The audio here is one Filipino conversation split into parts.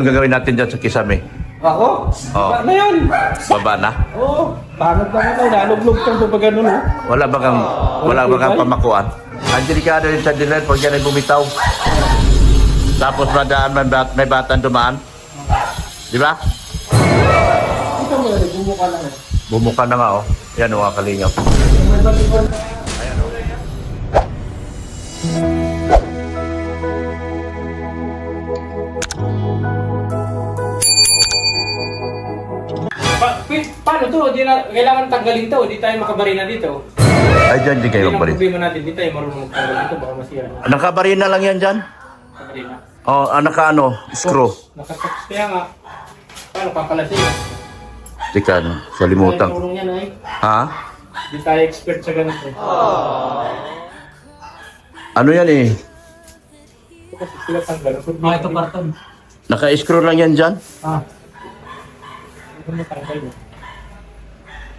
Ang gagawin natin dyan sa Kisame? Ako? Oo. Baba na yun. Baba na? Oo. Pangit lang ito. Nalublog kang pag ano, no? Wala bang pamakuan? Ang delikado yung sa dilan pag yan ay bumitaw. Tapos madaan, may batang dumaan. Di ba? Ito mo, bumuka lang eh. Bumuka na nga, oh. Yan, mga kalingap. Ayan, oh. Paano to? Kailangan tanggalin to. Di tayo makabarina dito. Ay, dyan, di kayo Hindi lang magbarin. problema natin. Di tayo marunong magtanggal dito. Baka masira. Nakabarin na lang yan dyan? Kabarina. Oh, screw. Nakasaps. Kaya nga. Paano papalasin? Teka, salimutan. Tayo tulong yan ay. Ha? Di tayo expert sa ganito. Ano yan eh? Kasi sila tanggal. Ito parton. Naka-screw lang yan dyan? Ah. Ito mo tanggal mo.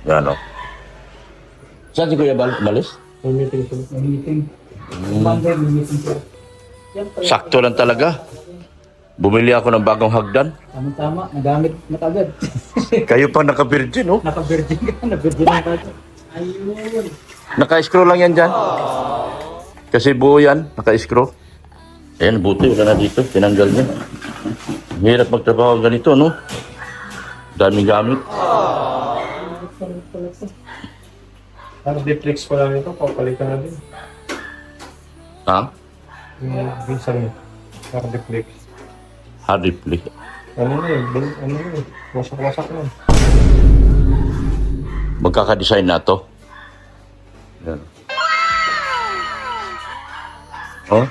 Yan, oh. Saan si Kuya Balis? May meeting sila. May meeting. Monday, may meeting sila. Sakto lang talaga. Bumili ako ng bagong hagdan. Tama-tama. Nagamit na kagad. Kayo pa naka-virgin, oh. Naka-virgin ka. Na-virgin na kagad. Ayun. Naka-screw lang yan dyan. Kasi buo yan, naka-screw. Ayan, buti, wala na dito. Tinanggal niya. Hirap magtrabaho ganito, no? Daming gamit. Parang deflex ko lang ito. Papalitan na din. Ha? Minsan parang deflex. Hard replay. Ano na eh. Ano na eh. Wasak-wasak na. Magkaka-design na to. Yan. Oh?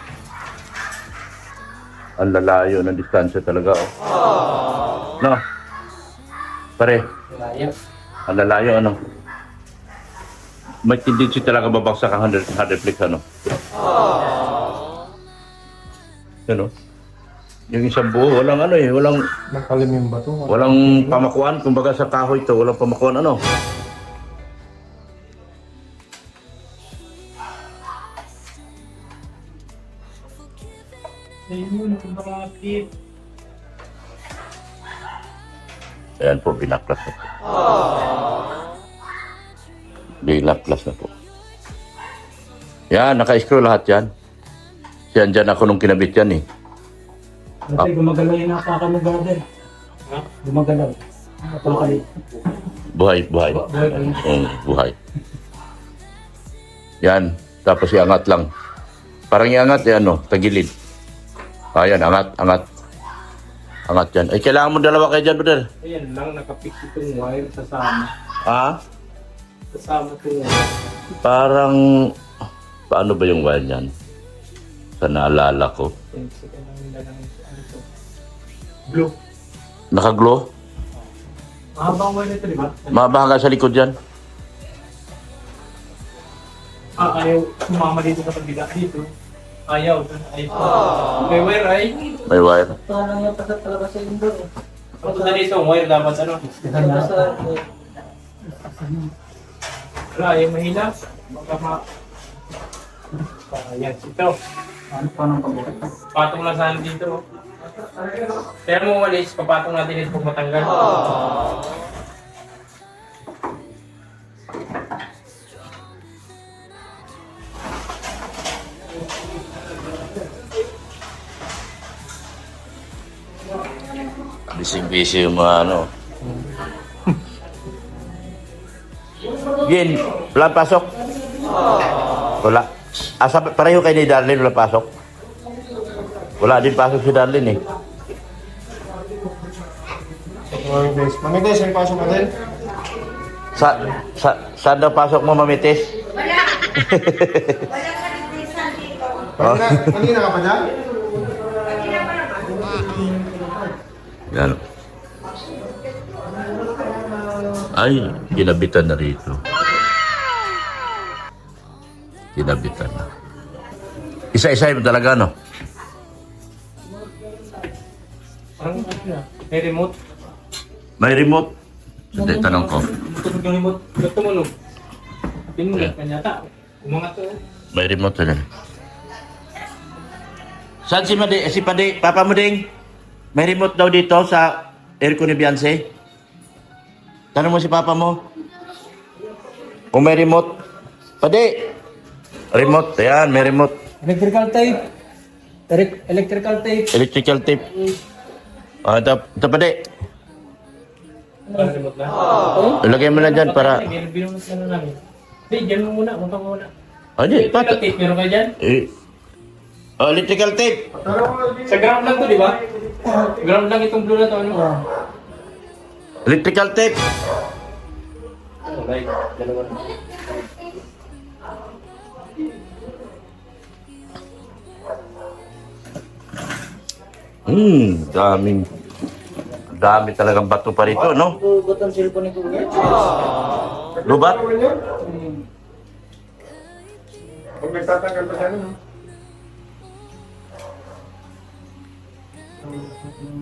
Ang lalayo ng distansya talaga, oh. No? Pare, Malaya. ang lalayo, ano? May tendency talaga babagsak ang hard reflex, ano? Ano? Yung isang buo, walang ano eh, walang Nakalim yung bato. walang pamakuan. Kumbaga sa kahoy to, walang pamakuan, ano? Ayun, bakit? Ayan po, binaklas na po. Binaklas na po. Yan, naka-screw lahat yan. Yan, dyan ako nung kinabit yan eh. Kasi gumagalaw yung nakakamugader. Ha? Gumagalaw. Napakali. Buhay, buhay. Buhay. Yan, tapos iangat lang. Parang iangat, yan no, tagilid. Ayan, angat, angat. Angat yan. Ay, kailangan mo dalawa kayo dyan, brother. Ayan lang, nakapix itong wire sasama. Ha? Sasama itong wire. Parang, paano ba yung wire yan? Sa naalala ko. Blue. Naka-glow? Mahabang wire ito, di ba? Mahaba hanggang sa likod yan. Ayaw sumama dito sa pagbiga dito. Ayaw. May wire ay. May wire. Parang yung pasat talaga sa indo eh. Punta dito, wire dapat ano. Wala, ayaw mahila. Baka ma... Ayan, ito. Ano pa nang pabukat? Patong lang sana dito. Pero mo walis, papatong natin ito pag matanggal. Busy-busy yung mga ano. Gin, wala pasok? Wala. Asa, pareho kayo ni Darlene, wala pasok? Wala din pasok si Darlene eh. Mamites, may pasok natin. Saan daw pasok mo, mamitis? Wala. Wala ka rin dito. Oh. Kanina ka pa dyan? Kanina pa naman. Yan. Ay, kinabitan na rito. Kinabitan na. Isa-isa mo talaga, no? Parang ano na? May remote. May remote. Hindi, tanong ko. Tunog yung remote. Ba't tumunog? Pinulat Yeah. ka nyata. Umangat to. May remote na. Saan si Pade? Si Pade? Papa mo ding? May remote daw dito sa aircon ni Beyonce. Tanong mo si papa mo. Kung may remote. Pwede. Remote. Ayan, may remote. Electrical tape. Electrical tape. Electrical tape. Ito pwede. Walang remote na. Ilagay mo na dyan para... Binunod na namin. Hindi, dyan mo muna. Punta mo muna. Hindi, Electrical tape, meron kayo dyan? Electrical tape. Sa ground lang to, di ba? Ground lang itong blue na to, ano? Electrical tape. Right, dalawa na. Dami talagang bato pa rito, no? Ba't ang cellphone ni Kuya? Lubat? Kung nagtatanggal pa siya, no?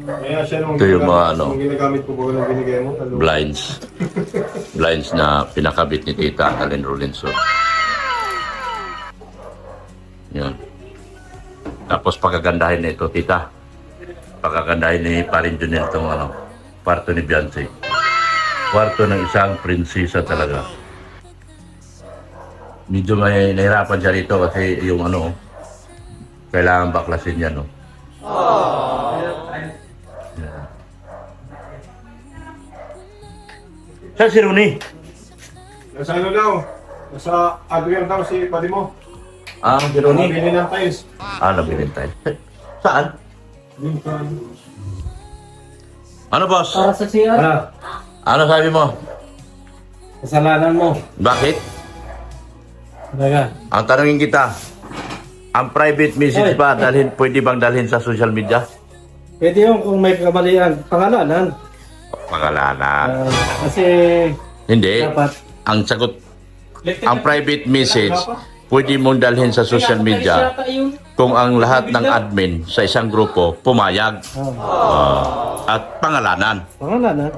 Kaya siya nung Ito yung mga ano, nung ginagamit ko ba nung binigay mo? blinds. Blinds na pinakabit ni Tita Allen Rolinson. Yan. Tapos pagagandahin na ito, Tita. Pagagandahin ni Parin Junel itong ano, kwarto ni Beyonce. Kwarto ng isang prinsesa talaga. Medyo may nahirapan siya rito kasi yung ano, kailangan baklasin niya, no? Saan si Rooney? Nasa ano daw? Nasa Adrian daw si pati mo. Si Rooney? Nabili ng tiles. Nabilin tayo. Saan? Ano, boss? Para sa CR. Ano sabi mo? Kasalanan mo. Bakit? Talaga. Ang tanongin kita, ang private message ba pwede bang dalhin sa social media? Pwede yung kung may kamalian. Pangalanan. Pangalanan. Kasi Hindi. dapat. Ang sagot, ang private message, pwede mong dalhin sa social media kung ang lahat ng admin sa isang grupo pumayag. At pangalanan. Pangalanan.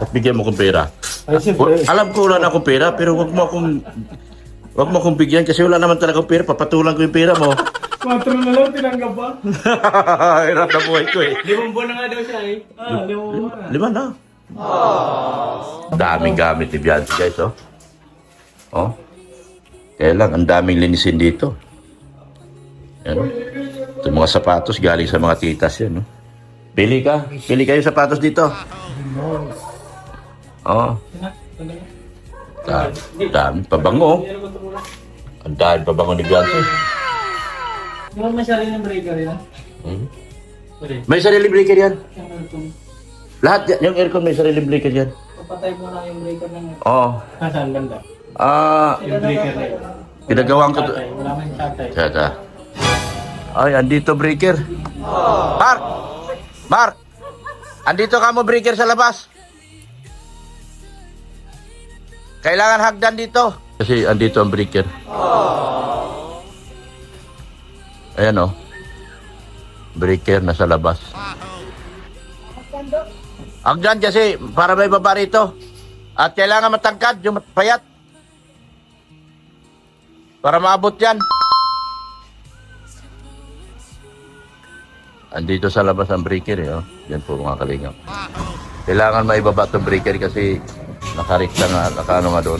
At bigyan mo kong pera. Ay, siyempre. Alam ko wala na akong pera, pero wag mo akong bigyan kasi wala naman talaga akong pera. Papatulan ko yung pera mo. 4 na lang, tinanggap ba? Hirap na buhay ko eh. 5 buwan na nga daw siya eh. 5 buwan na. 5 na. Daming gamit ni Beyonce, guys, oh. Oh. Kaya lang, ang daming linisin dito. Yan. Ito mga sapatos galing sa mga titas yan, no? Pili ka. Pili kayo sapatos dito. Oh. Dami pabango. Ang dami pabango ni Beyonce. Meron masyari ng breaker yan. May sarili breaker yan. Yung aircon. Lahat yan. Yung aircon may sarili breaker yan. Papatay mo na yung breaker ng... Oo. Nasaan banda? Yung breaker na yun. Pinagawang ko to. Tatay, wala man yung tatay. Tata. Ay, andito breaker. Mark! Mark! Andito ka mo breaker sa labas. Kailangan hagdan dito. Kasi andito ang breaker. Ayan o. Breaker nasa labas. Hagdan kasi para may baba rito. At kailangan matangkad yung payat. Para maabot yan. Andito sa labas ang breaker eh. Oh. Yan po mga kalingap. Kailangan maibaba itong breaker kasi nakarikta nga, nakaano nga doon.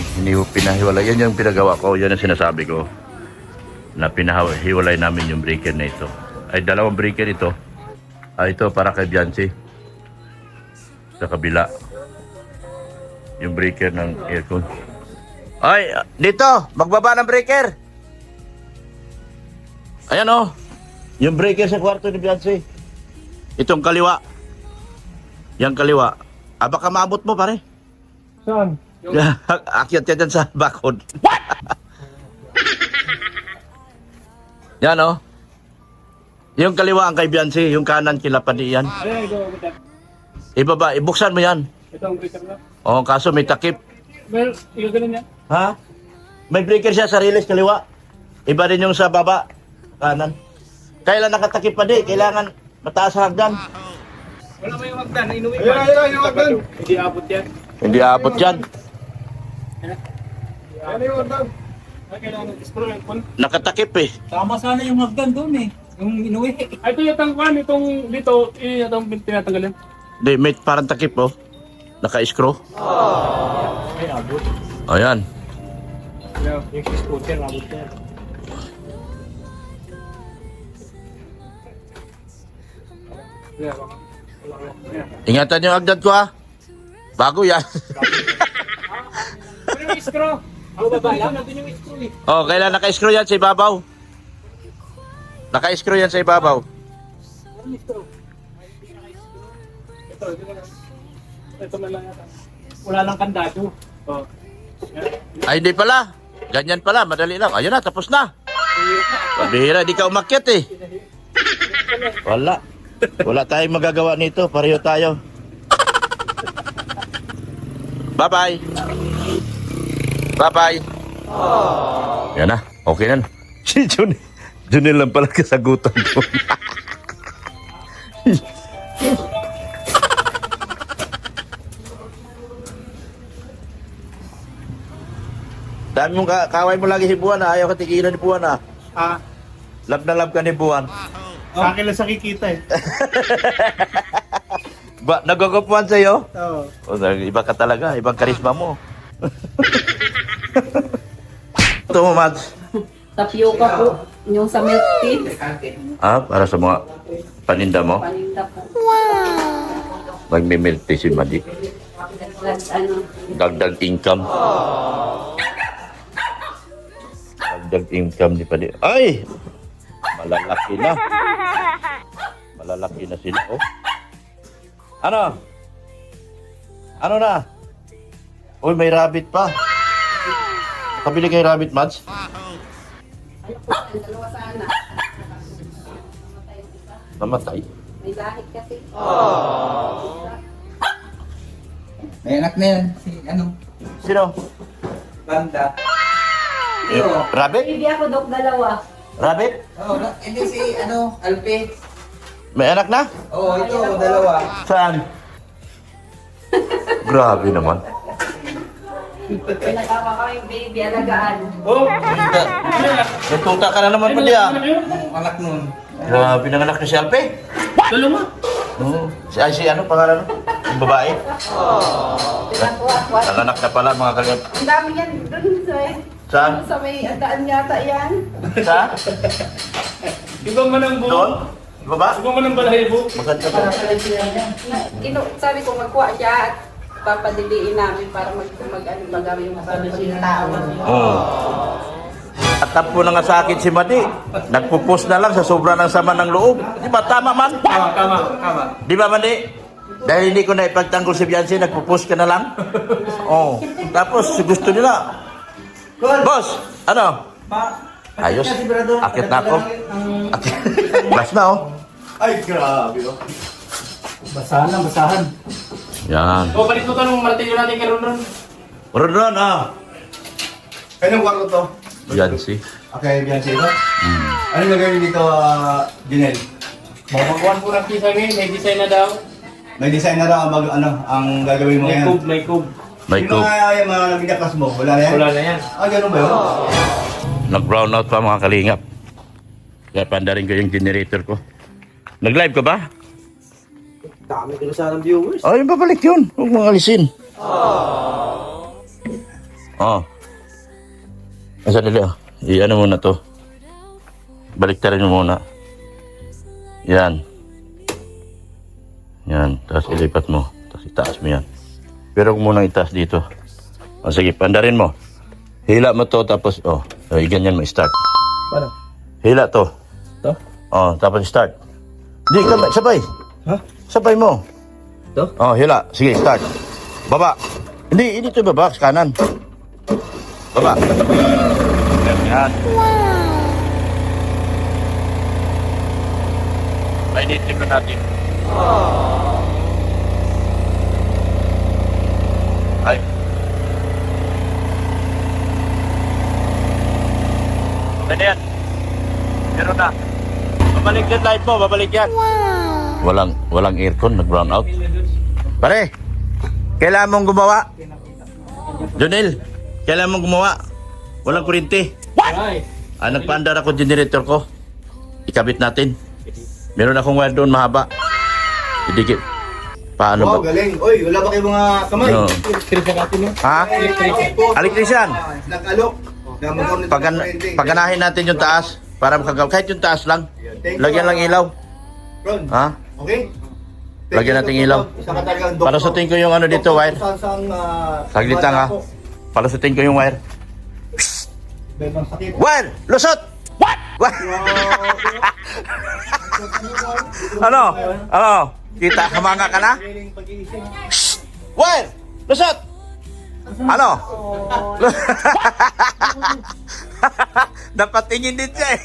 Pinahiwalay. Yan yung pinagawa ko. Yan ang sinasabi ko. Na pinahiwalay namin yung breaker na ito. Ay, 2 breaker ito. Ito para kay Beyonce. Sa kabila. Yung breaker ng aircon. Ay, dito! Magbaba ng breaker! Ayan oh. Yung breaker sa kwarto ni Beyonce. Itong kaliwa. Yang kaliwa. Baka maabot mo pare. Saan? Akyat ka dyan sa bakod. What? Yan oh. Yung kaliwa ang kay Beyonce, yung kanan kila Panian. Ay, go. Ibaba, ibuksan mo yan. Ito ang breaker na. Oh, kaso may takip. Well, ganun yan. Ha? May breaker siya sa riles kaliwa. Iba rin yung sa baba. Kanan. Kailan nakatakip pa di? Kailangan mataas sa hagdan. Wala mo yung hagdan. Inuwi Ayun, yung hagdan. Hindi abot yan. Hindi aabot yan. Ano yung hagdan? Ay, kailangan scroll yung phone. Nakatakip eh. Tama sana yung hagdan doon eh. Yung inuwi. Ay, ito yung tangkuhan, itong dito, itong tinatanggalin. Hindi, may parang takip oh. Naka-screw. Ay, abot. Ayan. Yung scooter, abot na yan. Yeah, wala. Ingatan yung agad ko ah. Bago yan. Ano yung screw? Ang babae, nandun yung screw eh. Oh, kailan naka-screw yan sa ibabaw? Naka-screw yan sa ibabaw. Ano yung screw? Ito na lang yata. Wala lang kandado. Oh. Ay, hindi pala. Ganyan pala, madali lang. Ayun na, tapos na. Pabihira, di ka umakyat eh. Wala. Wala tayong magagawa nito. Pareho tayo. Bye-bye. Bye-bye. Yan na. Okay na. Si Junel lang pala kasagutan ko. Dami mong kaway mo lagi si Buwan ah. Ayaw ka tigilan ni Buwan ah. Love na love ka ni Buwan. Sa akin lang sa kikita eh. Ba, nagagapuan sa'yo? Oo. O, iba ka talaga. Ibang karisma mo. Ito mo, Mads. Tapioca po. Yung sa milk tea. Ah, para sa mga paninda mo? Paninda po. Magme-milk tea si Madi. Plus ano. Dagdag income. Dagdag income ni Padi. Ay! Malalaki na. Malalaki na sila, oh. Ano? Ano na? Uy, may rabbit pa. Kabili kayo rabbit, Mads? Ang dalawa sana. Namatay. May lahit kasi. May anak na yan, si ano, Sino? Banda. Rabbit? Baby ako, Dok, dalawa. Rabbit? Oo, hindi si ano, Alpe. May anak na? Oo, ito, dalawa. Saan? Grabe naman. Pinagkama kami baby, alagaan. May tuta ka na naman, Padi, ah. Ang anak nun. Grabe nanganak na si Alpe. Dalawa. Oo. Si ano, pangalan? Yung babae? Pinakuha-kuha. Nanganak na pala, mga kalip. Ang dami yan dun Saan? sa may andaan yata yan. Sa? Iba man ang buo. Doon? Iba ba? Iba man ang balahibo. Maganda ba? Sabi ko magkuha siya at papadiliin namin para ano magawa yung tao. Oo. At tampo na nga sa akin si Madi. Nagpupus na lang sa sobra ng sama ng loob. Di ba? Tama man? Tama. Di ba, Madi? Dahil hindi ko na ipagtanggol si Bianci, nagpupus ka na lang. Oo. Tapos, gusto nila. Boss, ano? Ayos. Akit na ako. Bas na, oh. Ay, grabe oh. Basahan lang, basahan. Yan. O, balik mo to nung martilyo natin kay Ron. Ron, ah. Anong kwarto to? Bianci. Okay, Bianchi, no? Anong gagawin dito, Junel? Magpakuhan po ng pisa ngayon, may design na daw. May design na raw ang gagawin mo May ngayon. cube, may cube. May Yung cook. mga yung mga nabigyakas mo, wala na yan? Wala na yan. Ah, ganun ba yun? Nag-brown out pa mga kalingap. Kaya panda rin ko yung generator ko. Nag-live ka ba? Dami ko na sana ng viewers. Oh, yung babalik yun. Huwag mong alisin. Oh. Asa nila? I-ano muna to. Baliktarin mo muna. Yan. Yan. Tapos ilipat mo. Tapos itaas mo yan. Pero huwag muna itaas dito. O sige, pandarin mo. Hila mo to tapos, oh. Ganyan mo, start. Paano? Hila to. To? Oh, tapos start. Di ka, sabay. Ha? Sabay mo. To? Oh, hila. Sige, start. Baba. Hindi ito baba. Kanan. Baba. Yan. Painitin na natin. Ay. Okay na yan. Meron na. Babalik yan live mo. Babalik yan. Walang aircon. Nag-brown out. Pare, kailangan mong gumawa. Jonel, kailangan mong gumawa. Walang kuryente. Ay, Nagpaandar ako generator ko. ikabit natin. Meron akong wire doon mahaba. Idikit. Paano Wow, ba? galing. Oy, wala ba kayo mga kamay? No. Ha? Electrician. Nag-alok. Namotor nito. Paganahin natin yung taas para makagaw. Kahit yung taas lang. Lagyan lang ilaw. Ron, Ha? okay? Lagyan natin ilaw. Isa ka talagang doktor. Palusutin ko yung ano dito, wire. Saglit lang, ha? Palusutin ko yung wire. Bebang sakit. Wire! Lusot! What? Ano? Ano? Kita, hamanga ka na? Wire! Lusot! Ano? Napatingin din siya eh.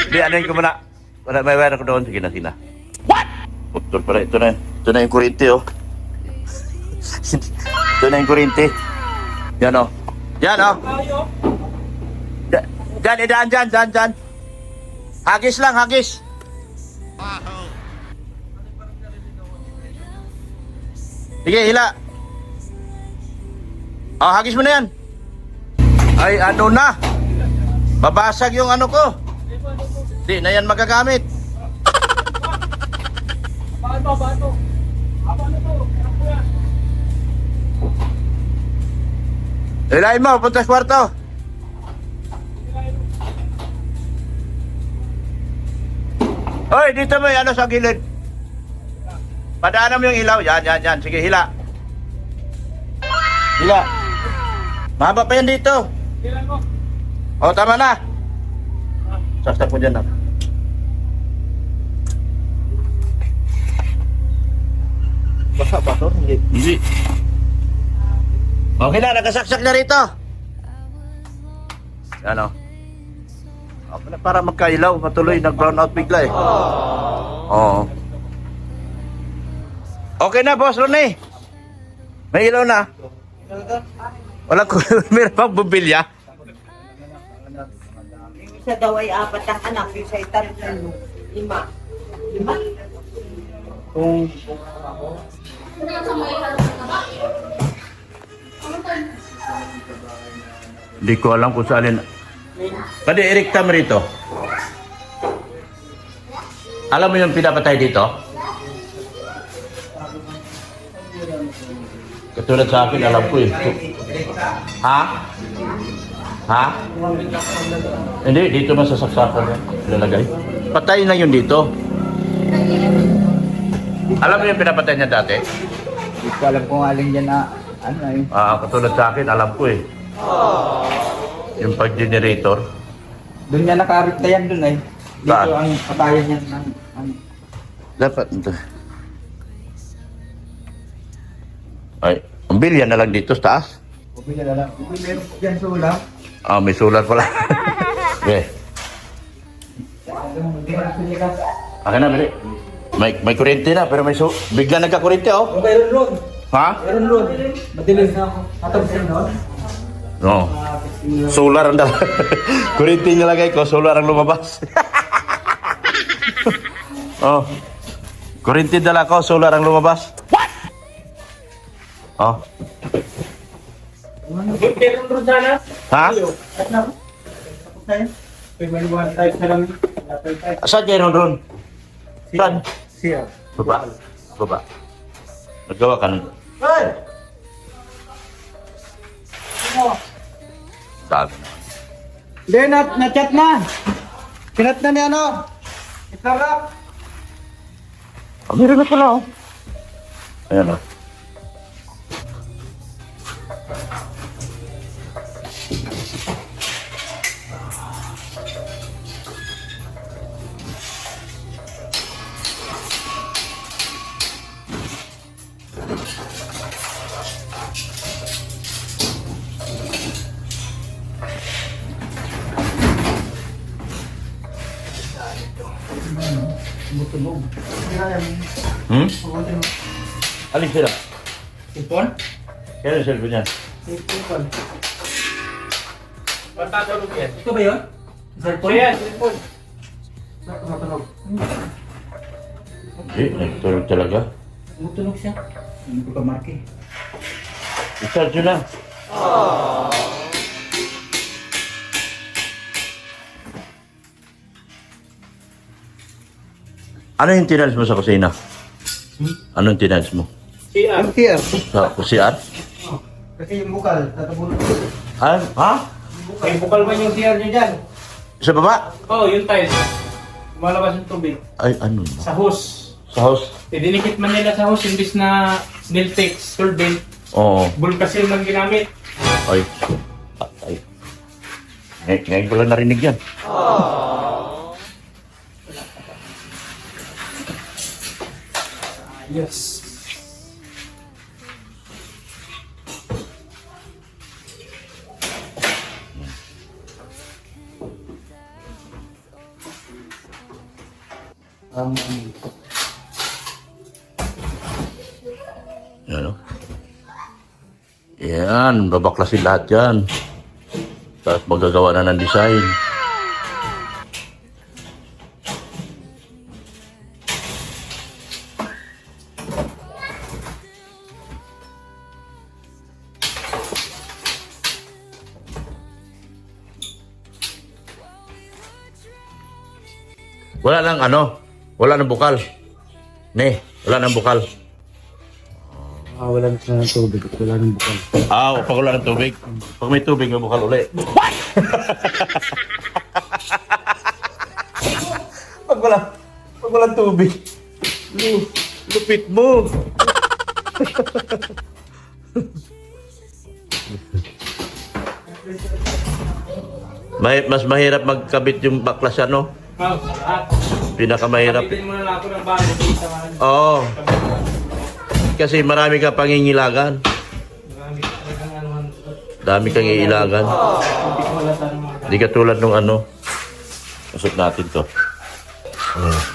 Di, anuin ko muna. May wire ako doon. Sige na, sige na. What? Ito pala, ito na. Ito na yung kuryente, oh. Ito na yung kuryente. Yan, oh. Yan, oh. Dyan, idaan dyan, dyan, dyan. Hagis lang, hagis. Sige, hila. Oh, hagis mo na yan. Ay, ano na? Babasag yung ano ko. Di na yan magagamit. Bato. Apa na to? Ako yan. Hilahin mo, punta sa kwarto. Hoy, dito mo yung ano sa gilid. Padaanan mo yung ilaw. Yan. Sige, hila. Hila. Mahaba pa yan dito. Kailan mo? O, tama na. Sastak mo dyan, ha. Basa ba to? Hindi. Hindi. Okay na, nakasaksak na rito. Ano? Okay na, para magkailaw. Matuloy, nag-brown out bigla eh. Oo. Okay na, boss Ronnie. May ilaw na. Walang meron pang bubilya. Yung isa daw ay 4 ang anak, yung isa ay 3, 5. 5? Kung Hindi ko alam kung saan. Pwede i-recta mo rito. Alam mo yung pinapatay dito? Katulad sa akin, alam ko eh. Ha? Ha? Hindi, dito masasaksakan yan. Lalagay. Patayin lang yun dito. Alam mo yung pinapatay niya dati? Hindi ko alam kung alin yan na, ano na yun. Katulad sa akin, alam ko eh. Yung pag-generator. Doon niya nakarikta yan doon eh. Dito Saan? ang patayan yan ng, ano. Dapat ito. Ay, ang bilya na lang dito sa taas. Bumili na lang. Meron po dyan sulam. May solar pala. Okay. Akin na, bili. May kuryente na, pero bigla nagka-kuryente, oh. Meron ron. Ha? Meron ron. Madilim na ako. Atapos nun. No. Solar ang dala. Kuryente nilagay ko, solar ang lumabas. Oh. Kuryente dala ko, solar ang lumabas. What? Oh. Meron ron sana. Ha? May one type na lang. Saan kayo ron? Saan? Siya. Baba. Baba. Nagawa ka nun. Hey! Sabi. Hindi, na-chat na. Kinat na ni ano? Itarap. Meron na pala, oh. Ayan, oh. Hmm? Alin sila? Sipon? Kailan yung cellphone yan? Sipon. Matatulog yan. Ito ba yun? Sipon yan, sipon. Hindi, nagtulog talaga. Tumutunog siya. Hindi ko pa marke. I-charge yun na. Ano yung tinals mo sa kusina? Ano yung tinals mo? CR. Here. Sa CR? Kasi yung bukal, tatapulot. Ha? May bukal man yung CR nyo dyan. Sa baba? Oo, yung tiles. Lumalabas yung tubig. Ay, ano ba? Sa hose. Sa house? Dinikit man nila sa hose, imbis na Snelltex, Solvent, Oo. Bulkasil man ginamit. Ay. Ay. Ngayon ko lang narinig yan. Yes. Yan, o. Yan, babaklasin lahat yan. Tapos magagawa na ng design. Wala nang wala nang bukal. Wala nang bukal. Wala na ng tubig. Wala ng bukal. Pag wala ng tubig. Pag may tubig, may bukal uli. What? pag walang tubig. Lupit mo. Mas mahirap magkabit yung baklas no? Oh, lahat. Pinakamahirap. Kapitin mo na lang ako ng bahay sa mga Oo. Kasi marami ka pangingilagan. marami talagang anuhan. Dami kang iilagan. Hindi ko malata ng mga Di ka tulad nung Usap natin to.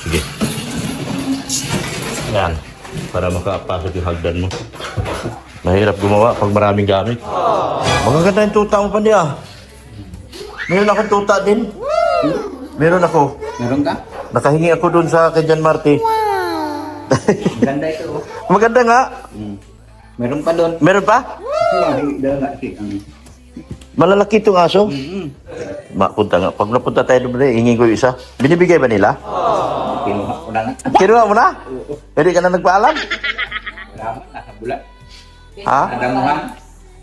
Sige. Yan. Para makapasok yung hagdan mo. Mahirap gumawa pag maraming gamit. Magaganda yung tuta mo pa niya. Meron akong tuta din. Meron ako. Meron ka? Nakahingi ako dun sa kay John Marty. Ganda ito. Oh. Maganda nga. Meron pa doon. Meron pa? Lalaki. Malalaki itong aso. Mapunta nga. Pag napunta tayo doon, hingi ko yung isa. Binibigay ba nila? Kinuha ko na nga. Kinuha mo na? Hindi ka na nagpaalam? Wala man, nasa bulat. Ha? Adamuhan.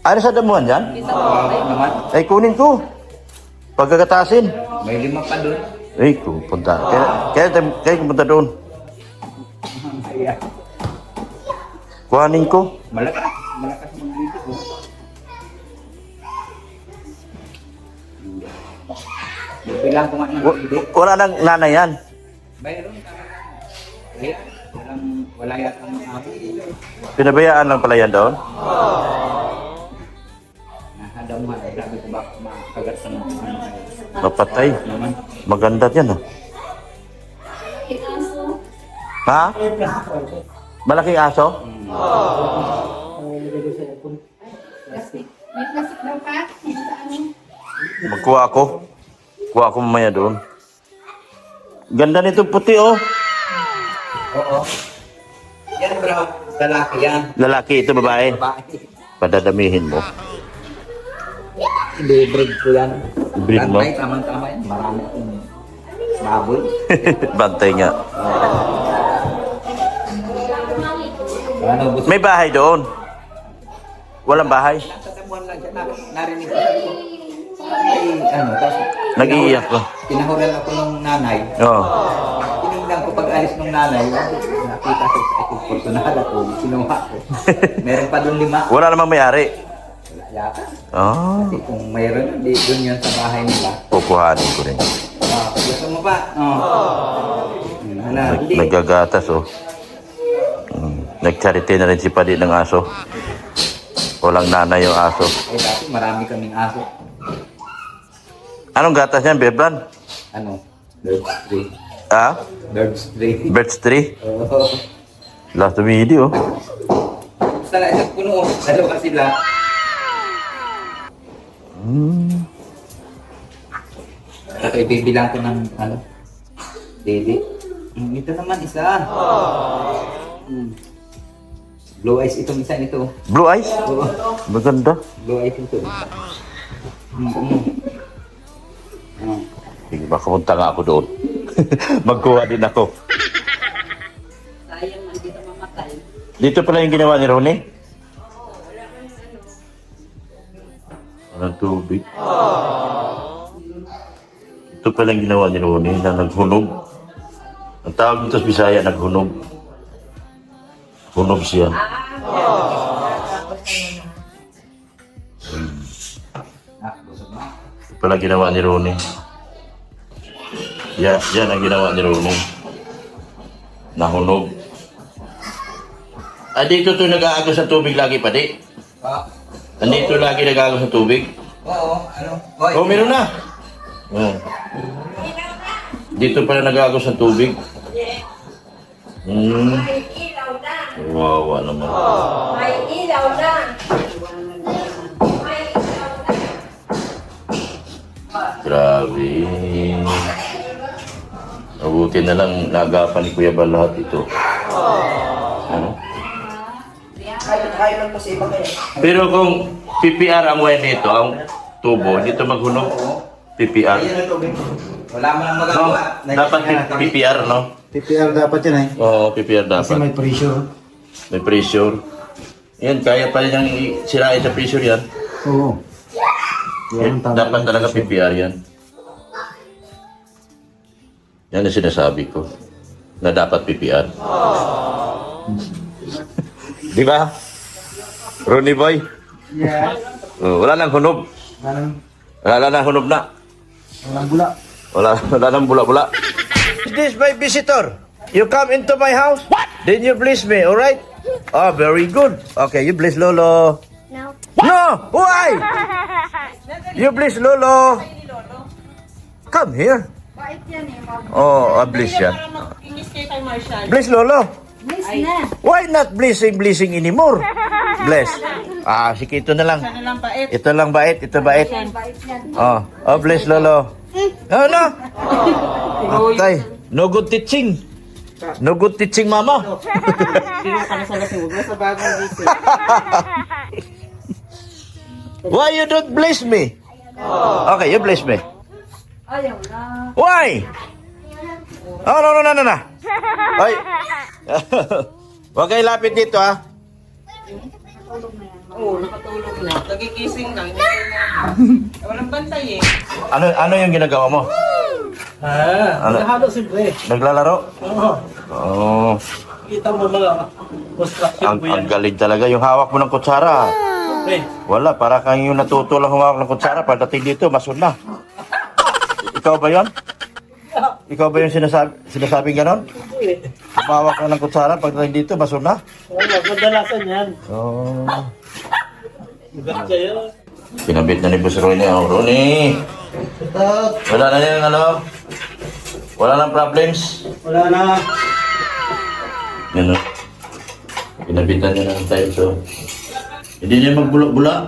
Ano sa damuhan yan? Naman. Ay, kunin ko. Pagkakatasin. May 5 pa doon. Ay, punta. Kaya pumunta doon. Ayan. Kuhanin ko. Malakas. Malakas maglito ko. Bilang ko nga ng hindi. Wala nang nanay yan. Mayroon ka. Wala yata ang ako. Pinabayaan lang pala yan doon. Nakadamuhan. Sabi ko baka makagat sa mga Mapatay. naman. Maganda yan, ha? Ha? Malaking aso? May plastic daw pa? Magkuha ako. Kuha ako mamaya doon. Ganda nito puti, oh. Oo. Yan bro. Lalaki yan. Lalaki ito, babae. Babae. Padadamihin mo. Hindi, breed ko yan. Breed mo? Bantay, tamang-tama yan. Marami akong baboy. Bantay nga. Ano, gusto May bahay doon. Walang bahay. Nagtatabuhan lang siya. Narinig ko sabi ko. Tapos Nag-iiyak ko. pinahulan ako ng nanay. Oo. Tinignan ko pag alis ng nanay. Nakita ko sa ito. Fortunada ko. Kinuha ko. Meron pa doon 5. Wala namang may-ari. Wala yata. Oh. Kasi kung mayroon, di doon yun sa bahay nila. Kukuhanin ko rin. Gusto mo pa? Hindi. Naggagatas, oh. Nag-charity na rin si Padi ng aso. Walang nanay yung aso. Eh dati marami kaming aso. Anong gatas niyan, Bebran? Birds tree. Ah? Birds tree. Birds tree? Oo. Last video. Basta lang isang puno. Dalawa sila. Okay, bibilang ko ng Dede. Ito naman isa. Blue eyes itong isa nito. Blue eyes? Oo. Maganda. Blue eyes ito. Sige, baka punta nga ako doon. Magkuha din ako. Dito pala yung ginawa ni Ronnie. Walang tubig. Ito pala yung ginawa ni Ronnie na naghunog. Ang tawag dito sa Bisaya, naghunog. Hunog siya. Ito pala ginawa ni Ronnie. Yan ang ginawa ni Ronnie. Nahunog. Dito to nag-aagos sa tubig lagi pa, di? Andito lagi nag-aagos sa tubig? Oo, ano? Boy. Oh, meron na. Oh. Dito pala nag-aagos sa tubig. May ilaw na. Wawa naman. May ilaw na. May ilaw na. Grabe. Mabuti na lang nagapan ni Kuya Bal lahat ito. Ano? Kaya lang po sa iba kayo. Pero kung PPR ang way nito, ang tubo, dito maghunog. PPR. Wala mo nang No, magagawa. dapat PPR, no? PPR dapat yan eh. Oo, PPR Kasi dapat. may pressure. May pressure. Yan, kaya pa niyang sirain sa pressure yan. Oo. Yan, tama. Dapat talaga PPR yan. Yan ang sinasabi ko. Na dapat PPR. Di ba? Ronnie Boy? Yeah. Wala nang hunog. Wala nang hunog na. Walang bula. Wala nang bula-bula. This my visitor. You come into my house. What? Then you bless me, alright? Oh, very good. Okay, you bless Lolo. No. No! Why? You bless Lolo. Come here. Oh, bless yan. Bless Lolo. Why not blessing anymore? Bless. Sige, ito na lang. Ito lang bait, ito bait. Oh, bless Lolo. No. Okay. No good teaching. No good teaching, mama. Why you don't bless me? Okay, you bless me. Ayaw na. Why? Oh, no. Ay. Huwag kayo lapit dito, ha? Oo, nakatulog na. Nagigising lang. Walang bantay eh. Ano yung ginagawa mo? Ano? Nahalo siyempre. Naglalaro? Oo. Oh, Kita mo mga construction po yan. ang galing talaga. Yung hawak mo ng kutsara. Siyempre. Wala, para kang yung natuto lang humawak ng kutsara. Pagdating dito, masun na. Ikaw ba yun? Ikaw ba yung sinasabing ganon? Humawak ka ng kutsara, pagdating dito, masun na? Wala, kadalasan yan. Oh. Ugat kayo. Pinabit na ni Boss Ronnie. Oh, Ronnie! Wala na yung ano? Wala nang problems? Wala na. Yan o. Pinabitan niya ng time, so. Hindi niya magbulak-bulak.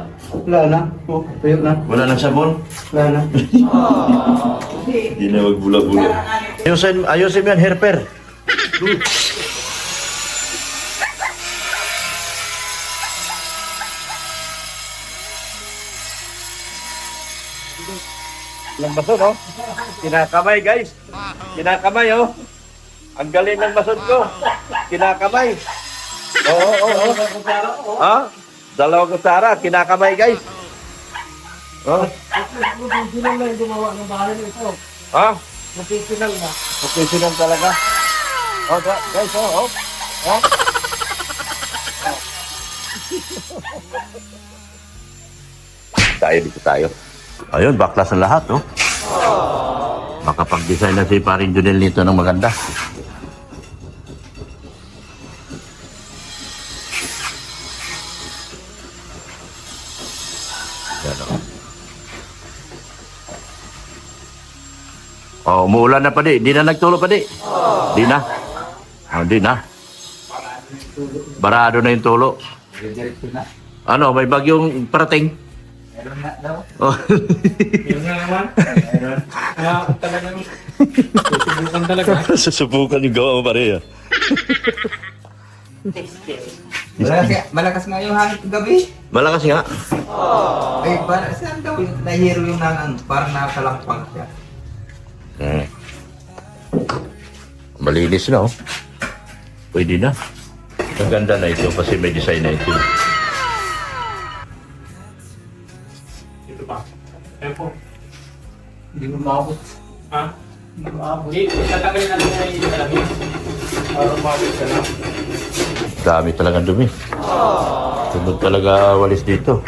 Wala na. Oh, tuyo na. Wala nang sabon. Wala na. Hindi na magbulak-bulak. Ayusin mo yan, herper. Ng basod, oh. Kinakamay, guys. Kinakamay, oh. Ang galing ng basod ko. Kinakamay. Oo. Ha? Dalawang kutsara, kinakamay, guys. Oh. Professional lang yung gumawa ng bahay nito. Ha? Professional na. Professional talaga. Oh, guys, oh. Oh. Dito tayo. Ayun, baklas na lahat, oh. Makapag-design na si Paring Junel nito ng maganda. Yan, oh. Umuulan na pa di. Di na nagtulo pa di. Di na. Di na. Barado na yung tulo. Diretso na. Ano, may bagyong parating. Meron na daw. Oh. Yun na naman. Kaya talagang susubukan talaga. Susubukan yung gawa mo pare. Malakas nga yung hangin gabi. Malakas nga. Ay, parang saan daw yung nahiro yung nangang, parang nakalampang siya. Malinis na, oh. Pwede na. Ang ganda na ito kasi may design na ito. Ito pa. Ayan po. Hindi mo maabot. Ha? Hindi mo maabot. Hindi, tatanggalin natin na yung salamin. Para umabot ka na. Dami talagang dumi. Sunod talaga walis dito.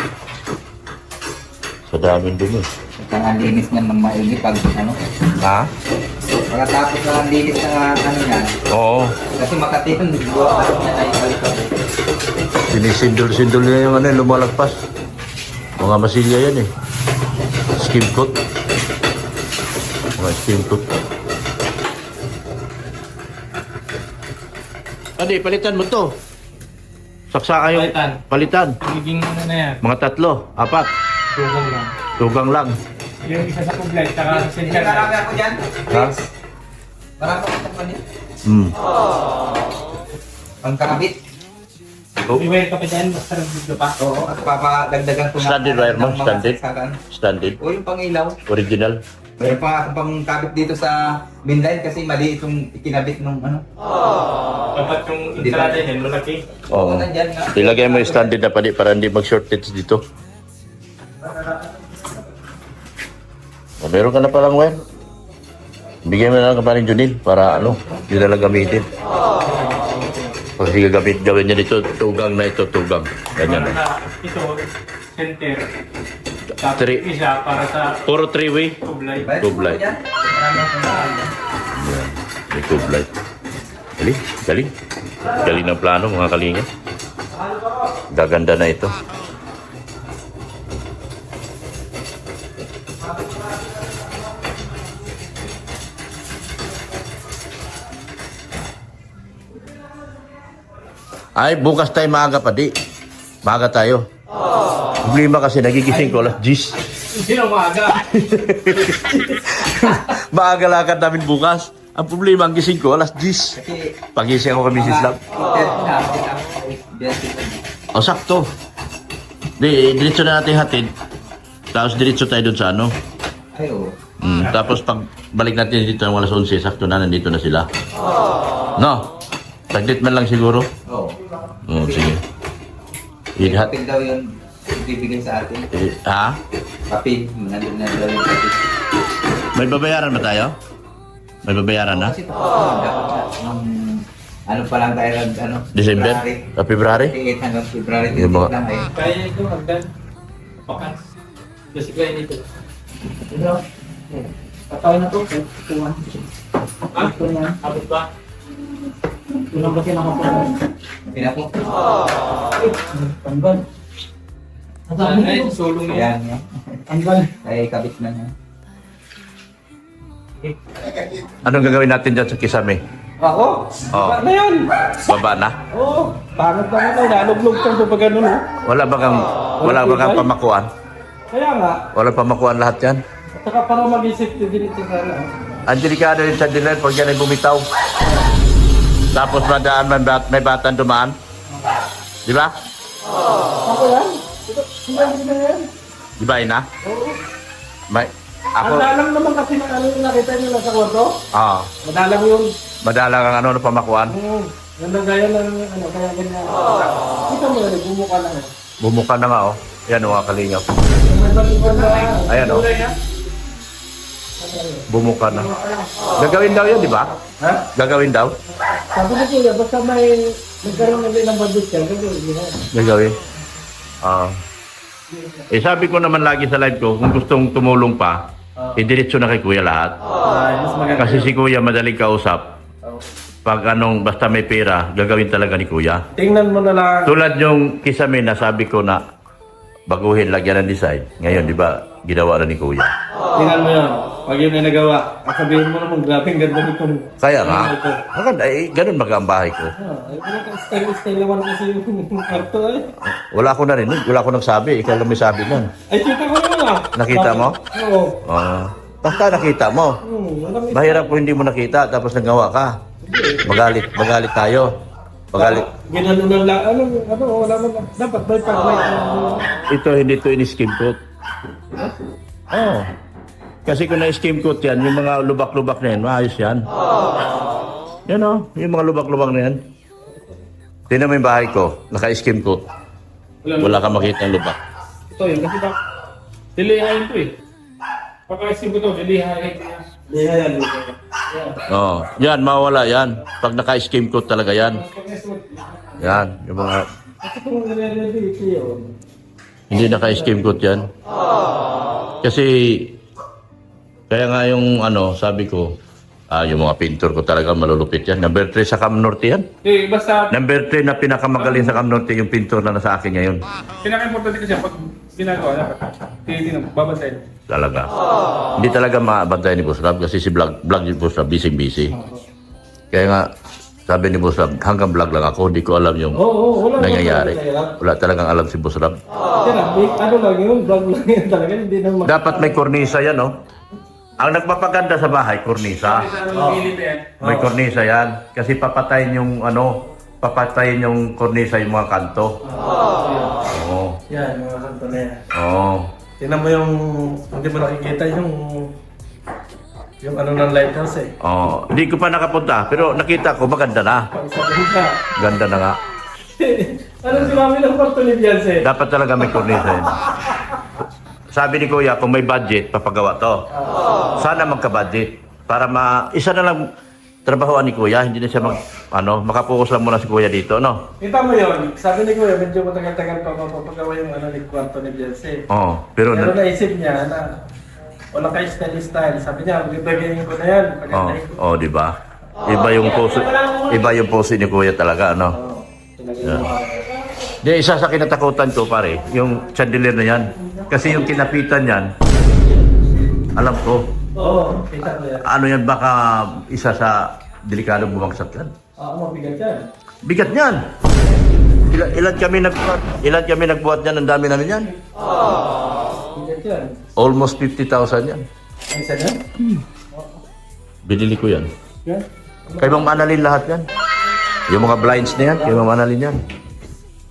Sa daming dumi. Ang ang linis niyan ng maigi pag ano. Ha? Pagkatapos ng linis ng ano yan. Oo. Kasi Makati yun, buwan kasi niya tayo balik ako. Sinisindol-sindol na yung ano, lumalagpas. Mga masilya yan eh. Skim coat. Mga skim coat. Adi, palitan mo to. Saksa kayo. Palitan. Palitan. Magiging ano na yan. Mga 3, 4. Tugang lang. Tugang lang. Yung isa sa kublet, tsaka sa Hindi sinigyan. marami ako dyan. Ha? Marami ako dyan. Hmm. Pangkakabit. May wire ka pa dyan, basta nag-video pa. Oo, at papadagdagan ko Standard wire mo? ng mga Standard? saksakan. Standard. O yung pangilaw. Original. Mayroon pa akong pangkabit dito sa mainline kasi mali itong ikinabit nung ano. Dapat yung entrada niyan, malaki. Oo. Nandyan nga. Ilagay mo yung standard na pali para hindi mag-shortage dito. O, meron ka na palang wire. Bigyan mo na lang kaparin Junil para ano, yun na lang gamitin. Kasi gawin niya dito, tugang na ito, tugang. Ganyan. Para na ito, center. Tapos Three. isa para sa Puro 3-way. kublay. Bayad Tublay. ko dyan. Marami akong naalala. Yan. May tublay. Galing, galing. Galing ng plano mga kalinga. Gaganda na ito. Ay, bukas tayo maaga pa di. Maaga tayo. Problema kasi nagigising ko alas 10. Sino maaga? Maaga lakad namin bukas. Ang problema, ang gising ko alas 10. Kasi Pagising ako kay Mrs. Love. O, sakto. Di, diretso na natin hatid. Tapos diretso tayo dun sa ano. Ay, oo. Tapos pag balik natin dito ng alas 11, sakto na, nandito na sila. No? Taglit man lang siguro. Oo. Oo, sige. Ihat. Papel daw yun ibibigay sa atin. Ha? Papel, nandun na daw yung papel. May babayaran ba tayo? May babayaran na? Kasi dapat na, ano pa lang tayo nag, ano? December? February? 28 hanggang February Yung mga- 28 lang eh. Kaya ito, hagdan. Pakas. Kasi kaya nito. Patay na to. Tuwan. Ha? Abot ba? Tulong kasi nakapunan. Pinapo. Tanggal. Saan na yun? Sulong na yun. Ayan, yan. Tanggal. Ay, kabit na niya. Anong gagawin natin dyan sa Kisame? Ako? Oo. Ano yun? Baba na? Oo. Pangit naman tayo. Naluglog kang pa ganun, oh. Wala ba kang pamakuan? Kaya nga. Wala pamakuan lahat yan? At saka para mag-isip din ito sana. Ang delikado din sa dilan pag yan ay bumitaw. Tapos madaan, may batang dumaan. Di ba? Ako yan? Hindi na yan. Di ba, Ina? Oo. May, ako, Madalang naman kasi na ano yung nakita nyo lang sa kwarto. Madalang yun. madalang ang ano na pamakuan. Ganda gaya lang ano, kaya ganyan. Kita mo yun, bumuka na nga. Bumuka na nga, oh. Yan, oh, kalingap. May ba't-iba na. Ayan, oh. Bumuka na. Gagawin daw yan, di ba? Ha? Gagawin daw? Sabi ko kuya, basta may nagkaroon na din ng budget yan, gagawin mo. Gagawin. Sabi ko naman lagi sa live ko, kung gustong tumulong pa, diretso na kay Kuya lahat. Mas maganda. Kasi si Kuya madaling kausap. Pag basta may pera, gagawin talaga ni Kuya. Tingnan mo na lang. Tulad yung Kisame na sabi ko na baguhin, lagyan ng design. Ngayon, di ba, ginawa na ni Kuya. Tingnan mo yun. Pag yun ay nagawa, at sabihin mo naman, grabing ganda nitong... Kaya nga, maganda, ganun ang bahay ko. Style naman kasi yung karto eh. Wala ako narinig, wala ako nagsabi, ikaw lang may sabi nun. Ay, kita ko yun ah. Nakita mo? Oo. Basta nakita mo. Walang Mahirap kung hindi mo nakita, tapos nagawa ka. Magalit tayo. Magalit. Ginalunan lang. Ano, wala naman. Dapat may pag-light. Ito, hindi ito in-skim coat. Oo. Kasi kung na-skim coat yan, yung mga lubak-lubak na yan, maayos yan. Yan o, yung mga lubak-lubak na yan. Tingnan mo yung bahay ko. Naka-skim coat. Wala kang makita ng lubak. Ito yun, kasi bak, lilihain to eh. Pagka-isip ko to, lilihain ko yan. Yan. Oh, yan, mawala yan. Pag naka-skim coat talaga yan. Yan, yung mga... Hindi naka-skim coat yan. Kasi, kaya nga yung ano, sabi ko, yung mga pintor ko talaga malulupit yan. Number 3 sa Cam Norte yan. Eh, basta, Number 3 na pinakamagaling sa Cam Norte yung pintor na nasa akin ngayon. pinaka-importante kasi pag ginagawa, dapat tinitingnan mo, babantayin. Talaga. Hindi talaga mabantay ni Boss Rab kasi si vlog ni Boss Rab, busy. Kaya nga, sabi ni Boss Rab, hanggang vlog lang ako, hindi ko alam yung Wala nangyayari. Wala talagang alam si Boss Rab. Ano lang yun, vlog lang yun talaga, hindi naman. Dapat may kornisa yan, no? Ang nagpapaganda sa bahay, kornisa. May kornisa yan. Kasi papatayin yung papatayin yung kornisa yung mga kanto. Oo. Yan, mga kanto na yan. Oo. Tingnan mo yung, hindi mo nakikita yung ano ng lighthouse eh. Oo. Hindi ko pa nakapunta, pero nakita ko maganda na. Pag sabihin ka, Ganda na nga. anong sinabi ng kwarto ni Beyonce? Dapat talaga may kornisa yan. Sabi ni Kuya, kung may budget, papagawa to. Sana magka-budget. Para isa na lang trabahoan ni Kuya, hindi na siya makapokus lang muna si Kuya dito, no? Kita mo yun, sabi ni Kuya, medyo matagal-tagal pa mapapagawa yung ni kwarto ni Beyonce. Oo. Pero Pero naisip niya na wala kayo style. Sabi niya, bibigyan ko na yan. Pagandahin ko. Oh, di ba? Iba yung pose ni Kuya talaga, no? Yeah. Di, isa sa kinatakutan ko, pare, yung chandelier na yan. Kasi yung kinapitan yan, alam ko, Oo, kita mo yan. ano yan, baka isa sa delikadong bumagsak yan. Mabigat yan. Bigat niyan. Ilan kami nagbuhat niyan, ang dami namin yan. Bigat yan. Almost 50,000 yan. Ang isa yan? Binili ko yan. Yan? Kay Ma'am Annalyn lahat yan. Yung mga blinds na yan, kay Ma'am Annalyn yan.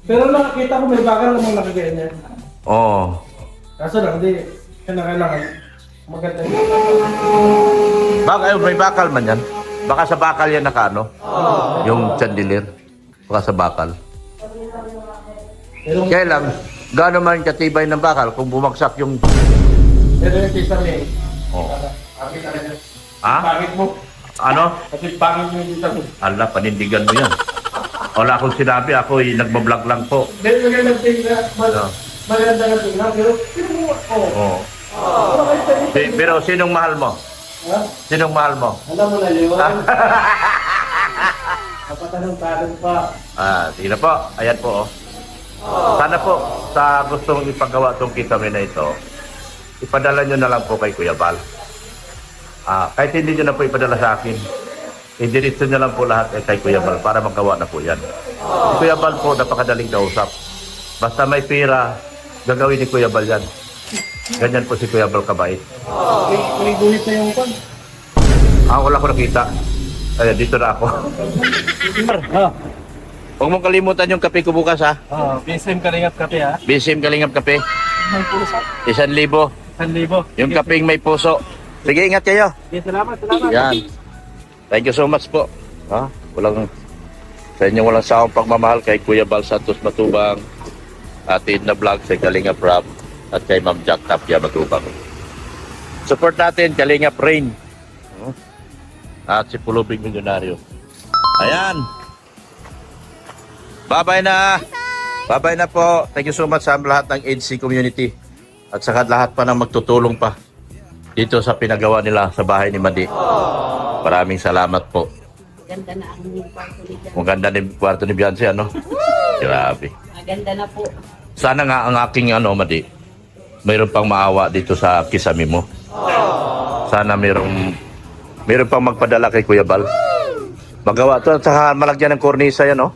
Pero nakakita ko may bakal namang nakagayan yan. Oo. Kaso lang, hindi. Kailangan maganda yun. Baka may bakal man yan. Baka sa bakal yan nakano. Yung chandelier. Baka sa bakal. Pero, Kaya lang, gaano man katibay ng bakal kung bumagsak yung... pero yung kita mo eh. Oh. Pangit talaga. Ha? Pangit mo. Ano? Kasi pangit mo yung kita mo. Ala, panindigan mo yan. Wala akong sinabi, ako nagbablog lang po. Pero magandang tingnan. No. Maganda na tingnan. Pero, Oo. Pero sinong mahal mo? Ha? Sinong mahal mo? Alam mo na yun. Kapatanong-tanong pa. Sige na po. Ayan po. Sana po, sa gustong ipagawa itong kitame na ito, ipadala nyo na lang po kay Kuya Bal. Kahit hindi nyo na po ipadala sa akin, idiretso nyo lang po lahat kay Kuya Bal para magawa na po yan. Si Kuya Bal po, napakadaling kausap. Basta may pera, gagawin ni Kuya Bal yan. Ganyan po si Kuya Bal kabait. May guhit na yung kon. Wala ko nakita. Ayan, dito na ako. Huwag mong kalimutan yung kape ko bukas, ha? PSM Kalingap Kape ha. BSM Kalingap Kape. May puso. 1,000. 1,000. Yung kapeng may puso. Sige, ingat kayo. Salamat. Yan. Thank you so much po. Sa inyong walang sawang pagmamahal kay Kuya Bal Santos Matubang, Atid na vlog sa Kalingap Rap, at kay Ma'am Jack Tapia Matubang. Support natin Kalingap Rain. At si Pulubing Milyonaryo. Ayan. Bye-bye na. Bye-bye na po. Thank you so much sa lahat ng EDC community. At saka lahat pa ng magtutulong pa dito sa pinagawa nila sa bahay ni Madi. Maraming salamat po. Ganda na ang kwarto ni Jan. Maganda ni kwarto ni Beyonce, ano? Grabe. Maganda na po. Sana nga ang aking Madi, mayroon pang maawa dito sa kisame mo. Sana mayroon pang magpadala kay Kuya Bal. Magawa to at saka malagyan ng kornisa yan, no?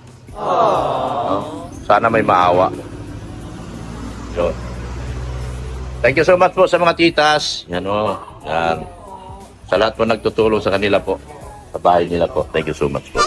Sana may maawa. So, thank you so much po sa mga titas. Yan o. Yan. Sa lahat po nagtutulong sa kanila po. Sa bahay nila po. Thank you so much po.